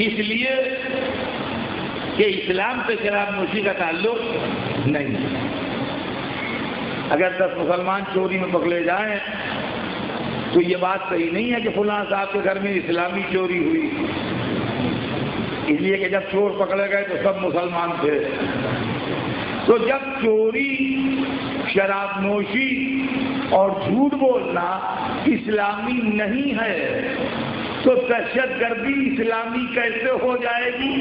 اس لیے کہ اسلام سے شراب نوشی کا تعلق نہیں ہے۔ اگر 10 مسلمان چوری میں پکڑے جائیں تو یہ بات صحیح نہیں ہے کہ فلاں صاحب کے گھر میں اسلامی چوری ہوئی، اس لیے کہ جب چور پکڑے گئے تو سب مسلمان تھے۔ تو جب چوری، شراب نوشی اور جھوٹ بولنا اسلامی نہیں ہے تو دہشت گردی اسلامی کیسے ہو جائے گی؟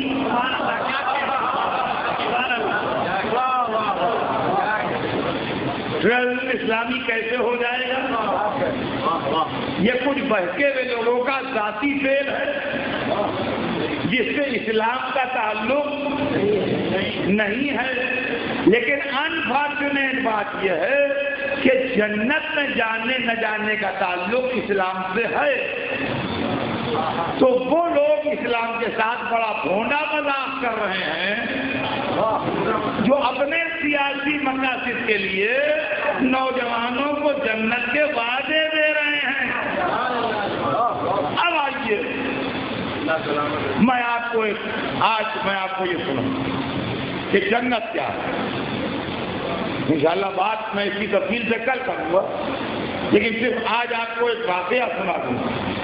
ٹیررزم اسلامی کیسے ہو جائے گا؟ یہ کچھ بہکے ہوئے لوگوں کا ذاتی فعل ہے جس سے اسلام کا تعلق نہیں ہے۔ لیکن انفارچونیٹ بات یہ ہے کہ جنت میں جانے نہ جانے کا تعلق اسلام سے ہے، تو وہ لوگ اسلام کے ساتھ بڑا بھونڈا مذاق کر رہے ہیں جو اپنے سیاسی مقاصد کے لیے نوجوانوں کو جنت کے وعدے دے رہے ہیں۔ اب آئیے میں آپ کو یہ سناؤں کہ جنت کیا ہے۔ انشاءاللہ بات میں اس کی تفصیل سے کل کروں گا، لیکن صرف آج آپ کو ایک واقعہ سنا دوں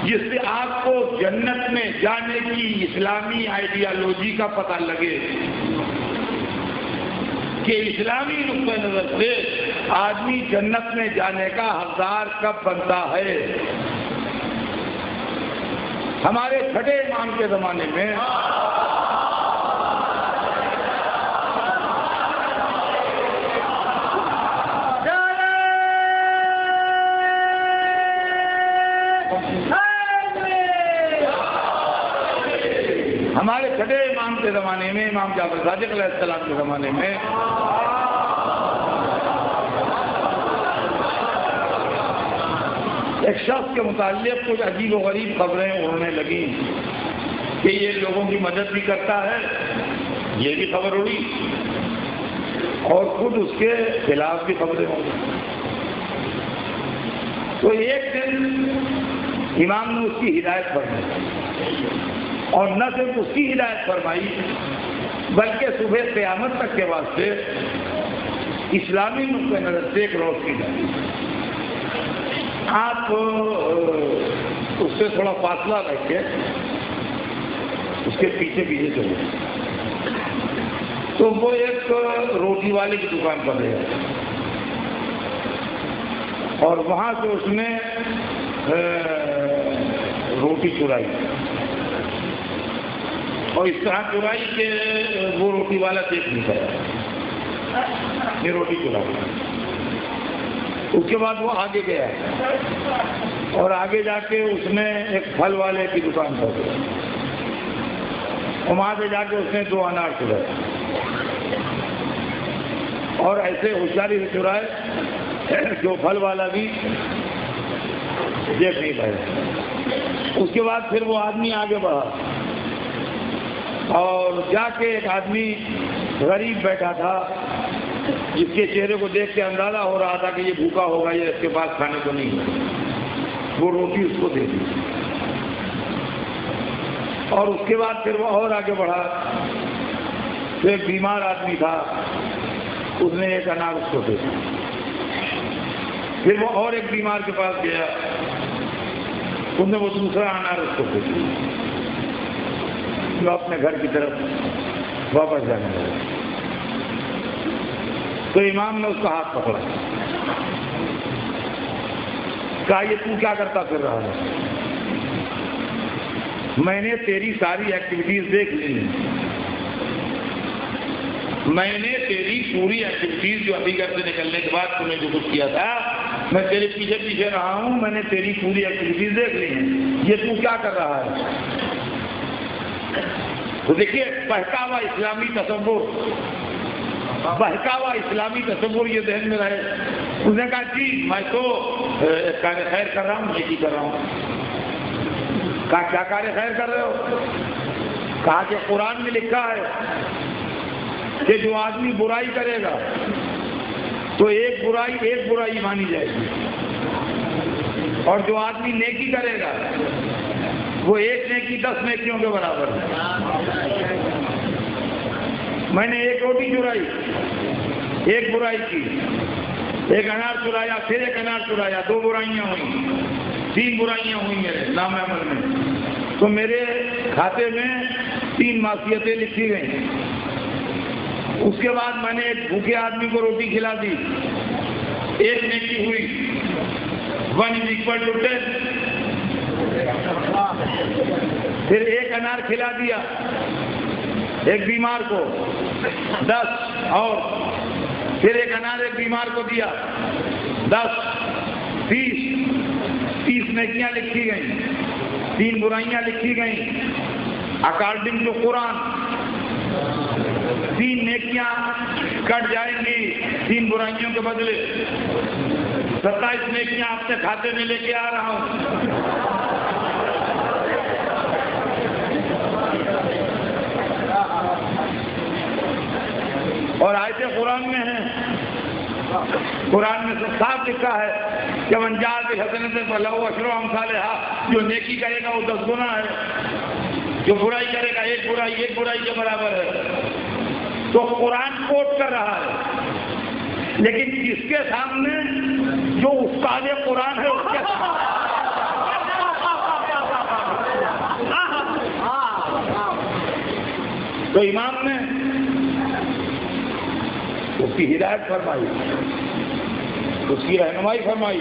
جس سے آپ کو جنت میں جانے کی اسلامی آئیڈیالوجی کا پتہ لگے کہ اسلامی نقطۂ نظر سے آدمی جنت میں جانے کا حقدار کب بنتا ہے۔ ہمارے چھٹے امام کے زمانے میں چھٹے امام کے زمانے میں، امام جعفر صادق علیہ السلام کے زمانے میں ایک شخص کے متعلق کچھ عجیب و غریب خبریں اڑنے لگیں کہ یہ لوگوں کی مدد بھی کرتا ہے، یہ بھی خبر اڑی، اور خود اس کے خلاف بھی خبریں ہوں۔ تو ایک دن امام نے اس کی ہدایت فرمائی، اور نہ صرف اس کی ہدایت فرمائی بلکہ صبح قیامت تک کے واسطے اسلامی نقطۂ نظر سے ایک روشنی ڈالی۔ آپ اس سے تھوڑا فاصلہ رکھ کے اس کے پیچھے پیچھے چلے، تو وہ ایک روٹی والے کی دکان پر گیا اور وہاں سے اس نے روٹی چرائی اور اس طرح چرائی کہ وہ روٹی والا دیکھ نہیں پایا یہ روٹی چرائی. اس کے بعد وہ آگے گیا اور آگے جا کے اس نے ایک پھل والے کی دکان پر گیا اور وہاں سے جا کے اس نے 2 انار چرائے اور ایسے ہوشیاری سے چرائے جو پھل والا بھی دیکھ نہیں پایا. اس کے بعد پھر وہ آدمی آگے بڑھا اور جا کے ایک آدمی غریب بیٹھا تھا جس کے چہرے کو دیکھ کے اندازہ ہو رہا تھا کہ یہ بھوکا ہوگا, یہ اس کے پاس کھانے کو نہیں ہے. وہ روٹی اس کو دے دی اور اس کے بعد پھر وہ اور آگے بڑھا. پھر ایک بیمار آدمی تھا, اس نے 1 انار اس کو دے دی. پھر وہ اور ایک بیمار کے پاس گیا, اس نے وہ دوسرا انار اس کو دے دی. جو اپنے گھر کی طرف واپس جانے لگا تو امام نے اس کا ہاتھ پکڑا, کہا یہ تو کیا کرتا پھر رہا ہے؟ میں نے تیری ساری ایکٹیویٹیز دیکھ لی, میں نے تیری پوری ایکٹیویٹیز جو ابھی گھر سے نکلنے کے بعد تم نے جو کچھ کیا تھا میں تیرے پیچھے پیچھے رہا ہوں, میں نے تیری پوری ایکٹیویٹیز دیکھ لی ہیں, یہ تو کیا کر رہا ہے؟ تو دیکھیے بہکاوا اسلامی تصور, بہکاوا اسلامی تصور یہ ذہن میں رہے. اس نے کہا جی میں تو کار خیر کر رہا ہوں, نیکی کر رہا ہوں. کہا کیا کار خیر کر رہے ہو؟ کہا کہ قرآن میں لکھا ہے کہ جو آدمی برائی کرے گا تو ایک برائی مانی جائے گی, اور جو آدمی نیکی کرے گا وہ 1 نیکی 10 نیکیوں کے برابر ہے. میں نے 1 روٹی چرائی, 1 برائی کی, 1 انار چرایا, پھر 1 انار چرایا, 2 برائیاں ہوئیں, 3 برائیاں ہوئیں میرے نام عمل میں. تو میرے کھاتے میں 3 معصیتیں لکھی گئیں. اس کے بعد میں نے ایک بھوکے آدمی کو روٹی کھلا دی, 1 نیکی ہوئی, 1 = 10. پھر 1 انار کھلا دیا ایک بیمار کو 10, اور پھر 1 انار ایک بیمار کو دیا 10, 30 نیکیاں لکھی گئیں, 3 برائیاں لکھی گئیں. اکارڈنگ ٹو قرآن 3 نیکیاں کٹ جائیں گی 3 برائیوں کے بدلے. 27 نیکیاں اپنے کھاتے میں لے کے آ رہا ہوں. اور آیت قرآن میں ہے, قرآن میں صاف لکھا ہے کہ من جاء بالحسنۃ فلہ عشر امثالها, جو نیکی کرے گا وہ 10 گنا ہے, جو برائی کرے گا 1 برائی کے برابر ہے. تو قرآن کوٹ کر رہا ہے, لیکن کس کے سامنے؟ جو استاد قرآن ہے اس کے سامنے. تو امام نے اس کی ہدایت فرمائی, اس کی رہنمائی فرمائی,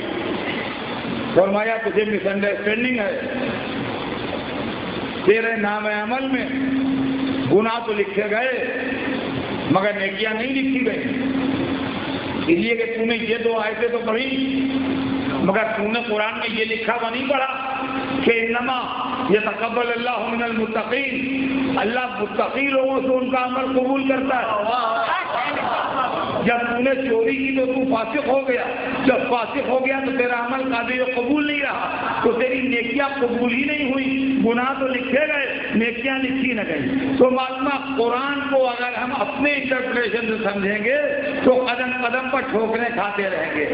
فرمایا تجھے مس انڈرسٹینڈنگ ہے, تیرے نام عمل میں گناہ تو لکھے گئے مگر نیکیاں نہیں لکھی گئی, اس لیے کہ تو نے یہ 2 آیتیں تو پڑھی مگر تو نے قرآن میں یہ لکھا ہوا نہیں پڑھا کہ انما یتقبل اللہ من المتقین, اللہ متقی لوگوں سے ان کا عمل قبول کرتا ہے. جب تو نے چوری کی تو فاسق ہو گیا, جب فاسق ہو گیا تو تیرا عمل قابل قبول نہیں رہا, تو تیری نیکیاں قبول ہی نہیں ہوئی. گناہ تو لکھے گئے, نیکیاں لکھی نہ گئی. تو معلومہ قرآن کو اگر ہم اپنے انٹرپریشن سے سمجھیں گے تو قدم قدم پر ٹھوکریں کھاتے رہیں گے.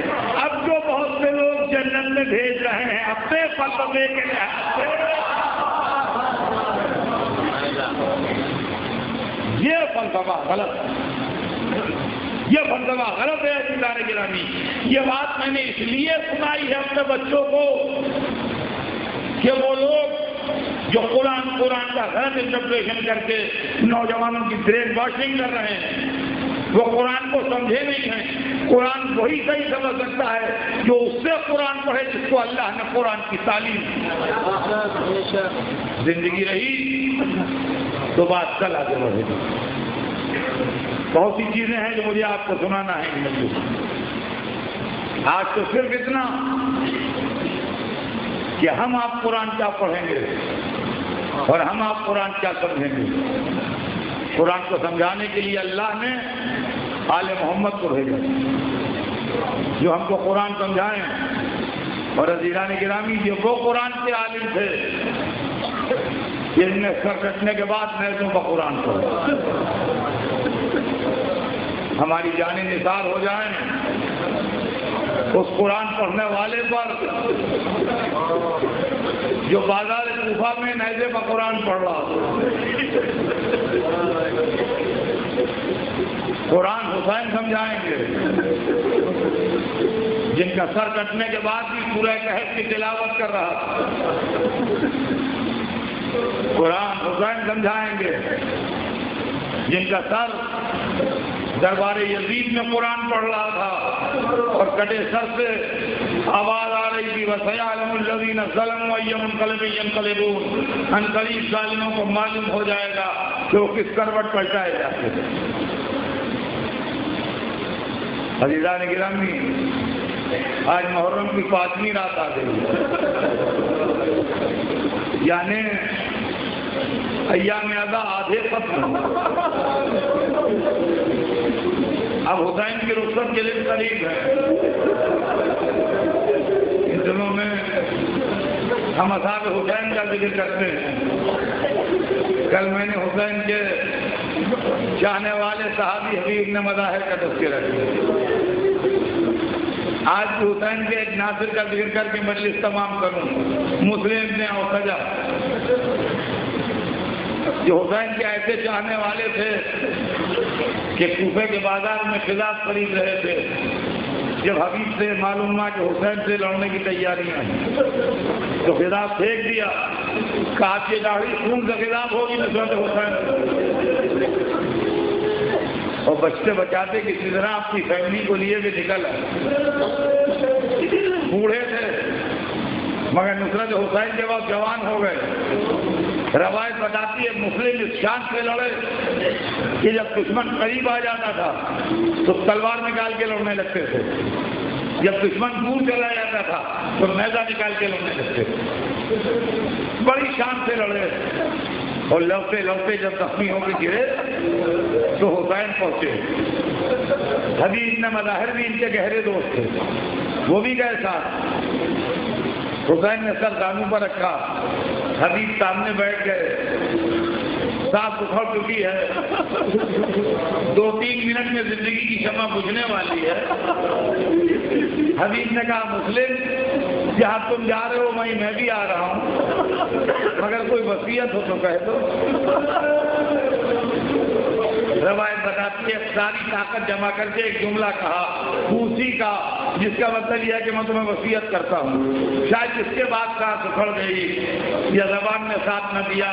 اب جو بہت سے لوگ جنت میں بھیج رہے ہیں اپنے فلسفے کے یہ فلسفہ غلط ہے, یہ فلسفہ غلط ہے. عزیزان گرامی, یہ بات میں نے اس لیے سنائی ہے اپنے بچوں کو کہ وہ لوگ جو قرآن کا غلط انٹرپریشن کر کے نوجوانوں کی برین واشنگ کر رہے ہیں وہ قرآن کو سمجھے نہیں ہیں. قرآن وہی صحیح سمجھ سکتا ہے جو اس سے قرآن پڑھے جس کو اللہ نے قرآن کی تعلیم. زندگی رہی تو بات کل آگے بڑھے گی. بہت سی چیزیں ہیں جو مجھے آپ کو سنانا ہے. آج تو صرف اتنا کہ ہم آپ قرآن کیا پڑھیں گے اور ہم آپ قرآن کیا سمجھیں گے. قرآن کو سمجھانے کے لیے اللہ نے آل محمد کو بھیجا جو ہم کو قرآن سمجھائیں. اور عزیزان گرامی یہ وہ قرآن کے عالم تھے جن نے سر کٹنے کے بعد نیزوں کا قرآن پڑھا. ہماری جانیں نثار ہو جائیں اس قرآن پڑھنے والے پر جو بازار کوفہ میں نیزے کا قرآن پڑھ رہا. قرآن حسین سمجھائیں گے جن کا سر کٹنے کے بعد بھی سورہ کہف کی تلاوت کر رہا. قرآن حسین سمجھائیں گے جن کا سر دربار یزید میں قرآن پڑھ رہا تھا اور کٹے سر سے آواز آ رہی تھی وَسَيَعْلَمُ الَّذِينَ ظَلَمُوا أَيَّ مُنقَلِبٍ يَنقَلِبُونَ. ان قریب ظالموں کو معلوم ہو جائے گا کہ وہ کس کروٹ پلٹائے جاتے ہیں. عزیزان گرامی آج محرم کی 5ویں رات آ گئی یعنی ایام ادا آدھے ختم. اب حسین کی رخصت کے لیے قریب ہے. ان دنوں میں ہم اصحاب حسین کا ذکر کرتے ہیں. کل میں نے حسین کے چاہنے والے صحابی حبیب نے مظاہر کا تذکرہ کیا. آج بھی حسین کے ایک ناصر کا ذکر کر کے مجلس تمام کروں. مسلم ابن اوسجہ جو حسین کے ایسے چاہنے والے تھے کہ کوفے کے بازار میں خلاف خرید رہے تھے. جب حبیب سے معلوم ہوا کہ حسین سے لڑنے کی تیاریاں ہیں تو خلاف پھینک دیا. کہا کہ داڑھی خون سے خلاف ہوگی نصرت حسین. اور بچتے بچاتے کسی طرح اپنی فیملی کو لیے بھی نکل آئے. بوڑھے تھے مگر نصرت حسین کے بعد جوان ہو گئے. روایت بتاتی ہے مسلم اس شان سے لڑے کہ جب دشمن قریب آ جاتا تھا تو تلوار نکال کے لڑنے لگتے تھے. جب دشمن دور چلا جاتا تھا تو نیزہ نکال کے لڑنے لگتے تھے. بڑی شان سے لڑے اور لڑتے لڑتے جب زخمی ہو کے گرے تو حسین پہنچے. حبیب نے مظاہر بھی ان کے گہرے دوست تھے, وہ بھی گئے ساتھ. حسین نے سر دانوں پر رکھا, حبیب سامنے بیٹھ گئے. سانس اکھڑ چکی ہے, 2-3 منٹ میں زندگی کی شمع بجھنے والی ہے. حبیب نے کہا مسلم جہاں تم جا رہے ہو وہیں میں بھی آ رہا ہوں, مگر کوئی وصیت ہو تو کہہ دو. روایت بتاتی ہے ساری طاقت جمع کر کے ایک جملہ کہا خوشی کا, جس کا مطلب یہ ہے کہ میں تمہیں وصیت کرتا ہوں. شاید اس کے بعد سانس اکھڑ گئی یا زبان نے ساتھ نہ دیا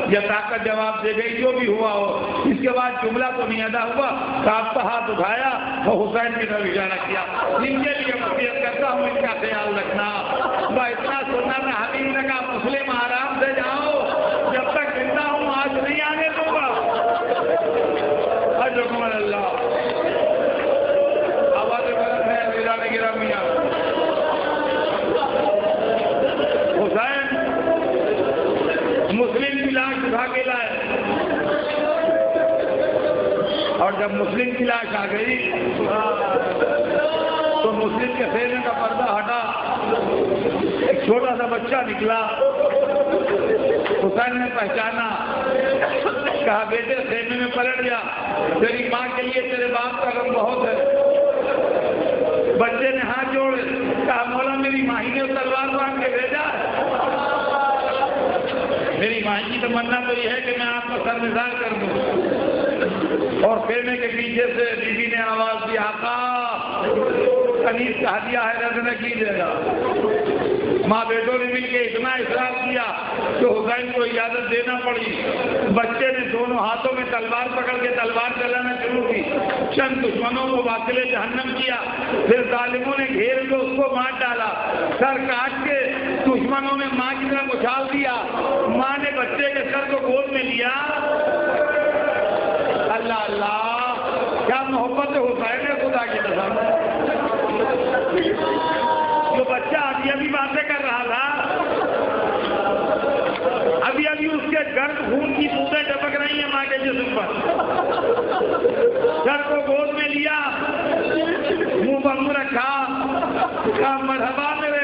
یا طاقت جواب دے گئی, جو بھی ہوا ہو, اس کے بعد جملہ تو نہیں ادا ہوا. آپ کا ہاتھ اٹھایا اور حسین کی طرف اشارہ کیا, جن کے لیے وصیت کرتا ہوں ان کا خیال رکھنا. وہ اتنا سننا تھا. حبیب نے کہا مسلم آرام سے جاؤ, جب تک زندہ ہوں آج نہیں آنے دوں گا. حجرکم اللہ. آواز بلند ہے میرا نگرا میاں. حسین مسلم کی لاش اٹھا کے لائے اور جب مسلم کی لاش آ گئی تو مسلم کے خیمے کا پردہ ہٹا, ایک چھوٹا سا بچہ نکلا. حسین نے پہچانا, کہا بیٹے خیمے میں پلٹ جا, تیری ماں کے لیے تیرے باپ کا غم بہت ہے. بچے نے ہاتھ جوڑے, کہا مولا میری ماہی نے تلوار باندھ کے بھیجا. میری ماہی کی تمنا تو یہ ہے کہ میں آپ کا سر نثار کر دوں. اور خیمے کے پیچھے سے بی بی نے آواز دی, آقا کنیز کا ہدیہ ہے, رد نہ کیجیے گا. ماں بیٹوں نے مل کے اتنا اصرار کیا کہ حسین کو اجازت دینا پڑی. بچے نے دونوں ہاتھوں میں تلوار پکڑ کے تلوار چلانا شروع کی. چند دشمنوں کو واصل جہنم کیا، پھر ظالموں نے گھیر کے اس کو مار ڈالا، سر کاٹ کے دشمنوں نے ماں کی طرف اچھال دیا، ماں نے بچے کے سر کو گود میں لیا۔ اللہ اللہ، کیا محبت حسین ہے خدا کی قسم! جو بچہ ابھی باتیں کر رہا تھا، ابھی اس کے گرد خون کی بوندیں ٹپک رہی ہیں ماں کے جسم پر، سر کو گود میں لیا، منہ پر منہ رکھا، کہا مرحبا میرے